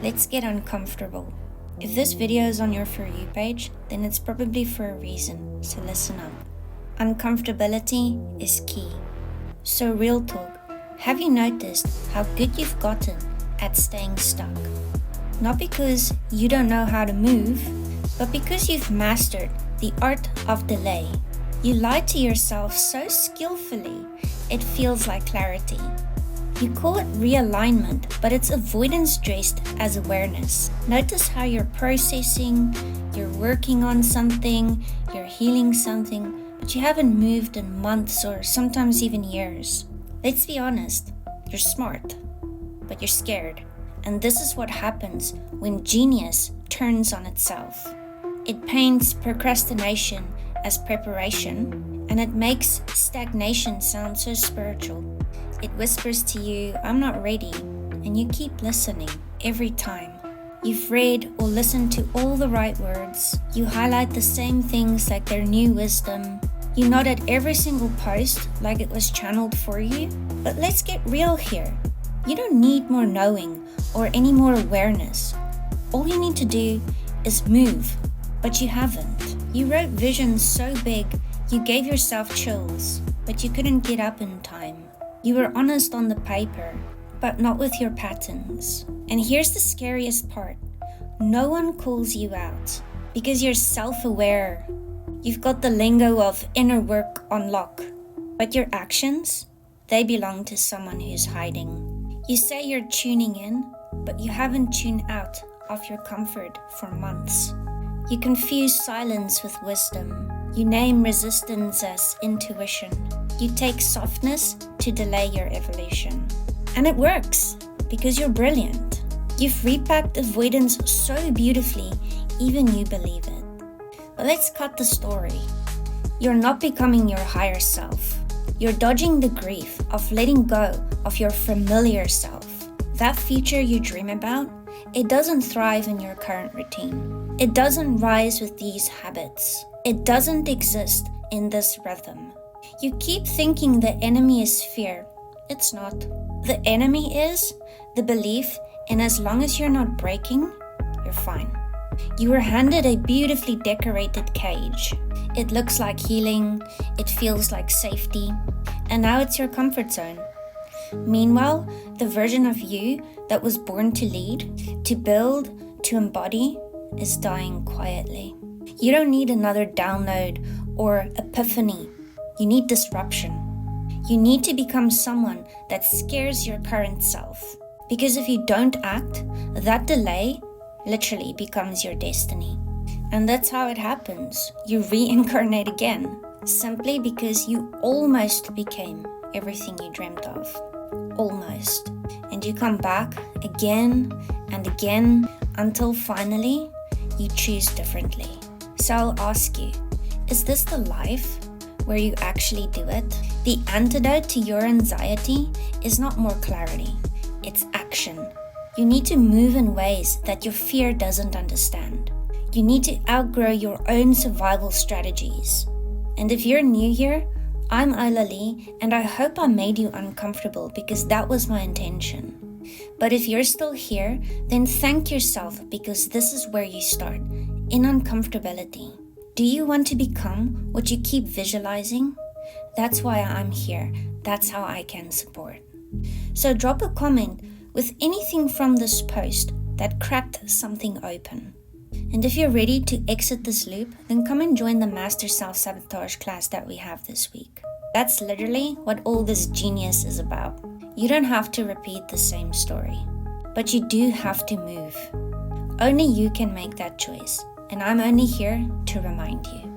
Let's get uncomfortable. If this video is on your For You page, then it's probably for a reason, so listen up. Uncomfortability is key. So real talk, have you noticed how good you've gotten at staying stuck? Not because you don't know how to move, but because you've mastered the art of delay. You lie to yourself so skillfully, it feels like clarity. You call it realignment, but it's avoidance dressed as awareness. Notice how you're processing, you're working on something, you're healing something, but you haven't moved in months or sometimes even years. Let's be honest, you're smart, but you're scared. And this is what happens when genius turns on itself. It paints procrastination as preparation, and it makes stagnation sound so spiritual. It whispers to you, I'm not ready, and you keep listening every time. You've read or listened to all the right words. You highlight the same things like they're new wisdom. You nod at every single post like it was channeled for you. But let's get real here. You don't need more knowing or any more awareness. All you need to do is move, but you haven't. You wrote visions so big, you gave yourself chills, but you couldn't get up in time. You were honest on the paper, but not with your patterns. And here's the scariest part. No one calls you out because you're self-aware. You've got the lingo of inner work on lock, but your actions, they belong to someone who's hiding. You say you're tuning in, but you haven't tuned out of your comfort for months. You confuse silence with wisdom. You name resistance as intuition. You take softness to delay your evolution. And it works, because you're brilliant. You've repacked avoidance so beautifully, even you believe it. But let's cut the story. You're not becoming your higher self. You're dodging the grief of letting go of your familiar self. That future you dream about, it doesn't thrive in your current routine. It doesn't rise with these habits. It doesn't exist in this rhythm. You keep thinking the enemy is fear. It's not. The enemy is the belief, and as long as you're not breaking, you're fine. You were handed a beautifully decorated cage. It looks like healing, it feels like safety, and now it's your comfort zone. Meanwhile, the version of you that was born to lead, to build, to embody, is dying quietly. You don't need another download or epiphany. You need disruption. You need to become someone that scares your current self. Because if you don't act, that delay literally becomes your destiny. And that's how it happens. You reincarnate again, simply because you almost became everything you dreamt of. Almost. And you come back again and again until finally you choose differently. So I'll ask you, is this the life where you actually do it? The antidote to your anxiety is not more clarity, it's action. You need to move in ways that your fear doesn't understand. You need to outgrow your own survival strategies. And if you're new here, I'm Ayla Lee, and I hope I made you uncomfortable because that was my intention. But if you're still here, then thank yourself because this is where you start, in uncomfortability. Do you want to become what you keep visualizing? That's why I'm here. That's how I can support. So drop a comment with anything from this post that cracked something open. And if you're ready to exit this loop, then come and join the Master Self-Sabotage class that we have this week. That's literally what all this genius is about. You don't have to repeat the same story, but you do have to move. Only you can make that choice, and I'm only here to remind you.